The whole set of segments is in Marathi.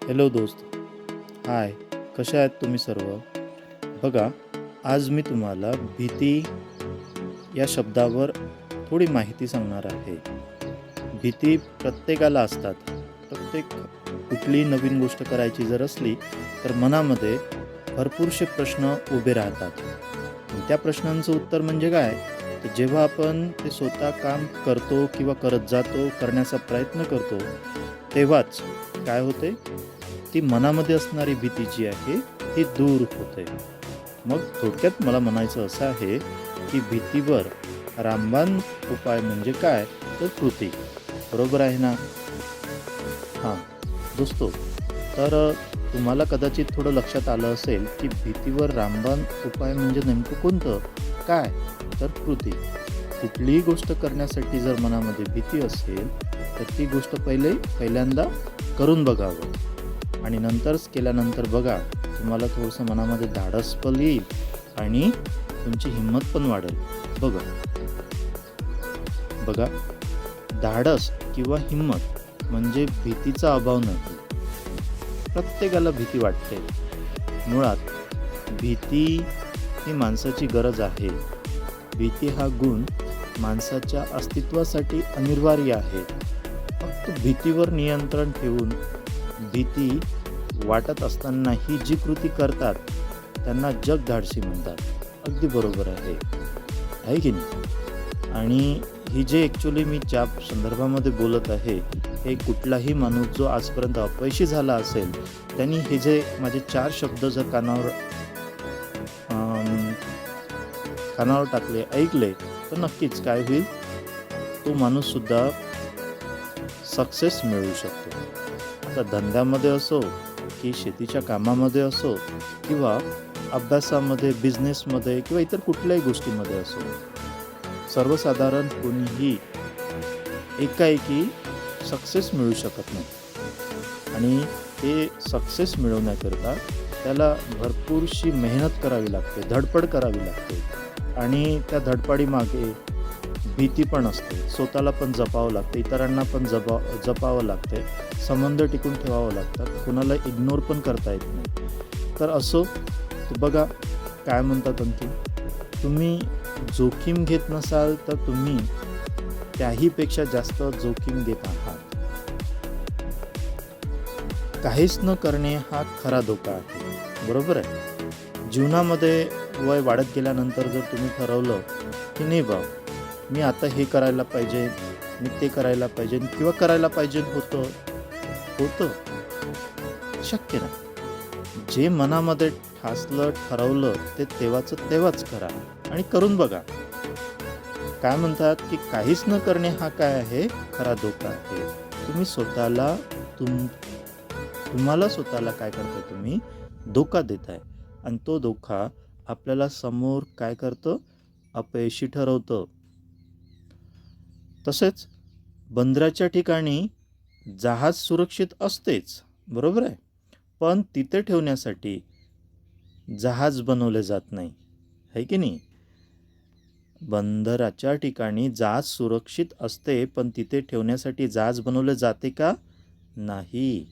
हॅलो दोस्त. हाय. कशा आहेत तुम्ही सर्व? बघा, आज मी तुम्हाला भीती या शब्दावर थोडी माहिती सांगणार आहे. भीती प्रत्येकाला असतात. प्रत्येक कुठलीही नवीन गोष्ट करायची जर असली तर मनामध्ये भरपूरसे प्रश्न उभे राहतात. त्या प्रश्नांचं उत्तर म्हणजे काय, तर जेव्हा आपण ते स्वतः काम करतो किंवा करत जातो, करण्याचा प्रयत्न करतो, तेव्हाच काय होते, ती मनामध्ये असणारी भीती जी आहे ती दूर होते. मग थोडक्यात मला म्हणायचं असं आहे की भीतीवर रामबाण उपाय म्हणजे काय, तर कृती. बरोबर आहे ना? हां दोस्तो, तर तुम्हाला कदाचित थोडं लक्षात आलं असेल की भीतीवर रामबाण उपाय म्हणजे नेमकं कोणतं? काय? तर कृती. कुठलीही गोष्ट करण्यासाठी जर मनामध्ये भीती असेल तर ती गोष्ट पहिल्यांदा करून बघावं आणि नंतरच केल्यानंतर बघा, तुम्हाला थोडंसं मनामध्ये धाडस पण येईल आणि तुमची हिंमत पण वाढेल. बघा, धाडस किंवा हिंमत म्हणजे भीतीचा अभाव नाही. प्रत्येकाला भीती वाटते. मुळात भीती ही माणसाची गरज आहे. भीती हा गुण माणसाच्या अस्तित्वासाठी अनिवार्य आहे. फक्त भीतीवर नियंत्रण ठेवून भीती वाटत असतानाही जी कृती करतात त्यांना जग धाडसी म्हणतात. अगदी बरोबर आहे की नाही? आणि ही जे ॲक्च्युली मी ज्या संदर्भामध्ये बोलत आहे, हे कुठलाही माणूस जो आजपर्यंत अपयशी झाला असेल, त्यांनी हे जे माझे 4 शब्द जर कानावर टाकले, ऐकले, तर नक्कीच काय होईल, तो माणूससुद्धा सक्सेस मिळवू शकतो. आता धंद्यामध्ये असो की शेतीच्या कामामध्ये असो किंवा अभ्यासामध्ये, बिझनेसमध्ये किंवा इतर कुठल्याही गोष्टीमध्ये असो, सर्वसाधारण कोणीही एकाएकी सक्सेस मिळू शकत नाही. आणि ते सक्सेस मिळवण्याकरता त्याला भरपूरशी मेहनत करावी लागते, धडपड करावी लागते आणि त्या धडपडीमागे भीती पण असते. स्वतःला पण जपावं लागते, इतरांना पण जपावं लागते, संबंध टिकून ठेवावं लागतात, कुणाला इग्नोर पण करता येत नाही. तर असो, बघा काय म्हणतात आणखी, तुम्ही जोखीम घेत नसाल तर तुम्ही त्याहीपेक्षा जास्त जोखीम घेत आहात. काहीच न करणे हा खरा धोका आहे. बरोबर आहे? जीवनामध्ये वय वाढत गेल्यानंतर जर तुम्ही ठरवलं की नाही बा, मी आता हे करायला पाहिजे, मी ते करायला पाहिजे किंवा करायला पाहिजे होतं शक्य नाही. जे मनामध्ये ठासलं, ठरवलं, ते तेव्हाच करा आणि करून बघा. काय म्हणतात की काहीच न करणे हा काय आहे, खरा धोका आहे. तुम्हाला स्वतःला काय करताय, तुम्ही धोका देताय आणि तो धोका आपल्याला समोर काय करतं, अपयशी ठरवतं. तसेच बंदराच्या ठिकाणी जहाज सुरक्षित असतेच, बरोबर आहे, पण तिथे ठेवण्यासाठी जहाज बनवले जात नाही, है की नाही? बंदराच्या ठिकाणी जहाज सुरक्षित असते, पण तिथे ठेवण्यासाठी जहाज बनवले जाते का? नाही.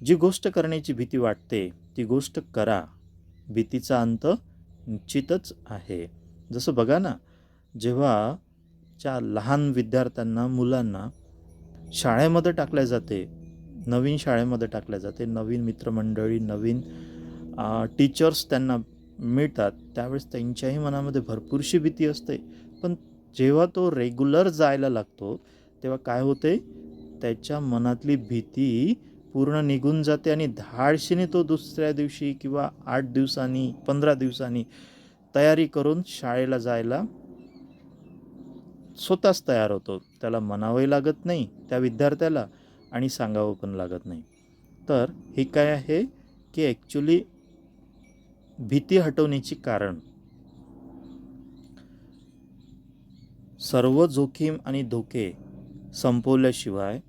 जी गोष्ट करण्याची भीती वाटते ती गोष्ट करा. भीतीचा अंत निश्चितच आहे. जसं बघा ना, जेव्हा लहान विद्यार्थ्यांना, मुलांना शाळेमध्ये टाकल्या जाते, नवीन शाळेमध्ये टाकल्या जाते, नवीन मित्रमंडळी, नवीन टीचर्स त्यांना मिळतात, त्यावेळेस त्यांच्याही मनामध्ये भरपूरशी भीती असते. पण जेव्हा तो रेग्युलर जायला लागतो तेव्हा काय होते, त्याच्या मनातली भीती पूर्ण निघून जाते आणि धाडशीने तो दुसऱ्या दिवशी किंवा 8 दिवसांनी, 15 दिवसांनी तयारी करून शाळेला जायला स्वतःच तयार होतो. त्याला म्हणावंही लागत नाही त्या विद्यार्थ्याला आणि सांगावं पण लागत नाही. तर हे काय आहे की ॲक्च्युली भीती हटवण्याची कारण, सर्व जोखीम आणि धोके संपवल्याशिवाय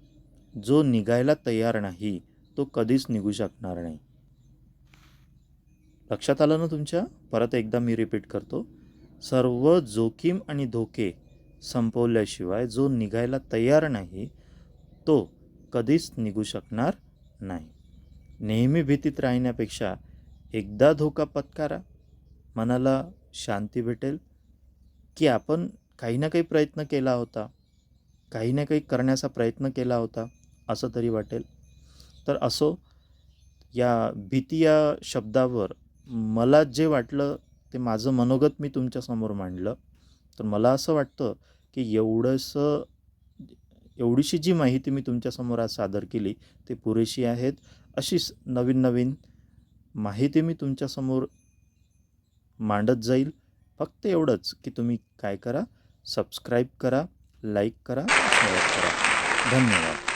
जो निघायला तयार नाही तो कधीच निघू शकणार नाही. लक्षात आलं ना तुमच्या? परत एकदा मी रिपीट करतो. सर्व जोखीम आणि धोके संपवल्याशिवाय जो निघायला तयार नाही तो कधीच निघू शकणार नाही. नेहमी भीतीत राहण्यापेक्षा एकदा धोका पत्करा, मनाला शांती भेटेल, की आपण काही ना काही प्रयत्न केला होता, काही ना काही करण्याचा प्रयत्न केला होता, असं तरी वाटेल. तर असो, या भीती या शब्दावर मला जे वाटलं ते माझं मनोगत मी तुमच्यासमोर मांडलं. तर मला असं वाटतं, की एवढीशी जी माहिती मी तुमच्यासमोर आज सादर केली, ती पुरेशी आहेत. अशीच नवीन-नवीन माहिती मी तुमच्यासमोर मांडत जाईल. फक्त एवढंच, की तुम्ही काय करा, सबस्क्राईब करा, लाईक करा, शेअर करा. धन्यवाद.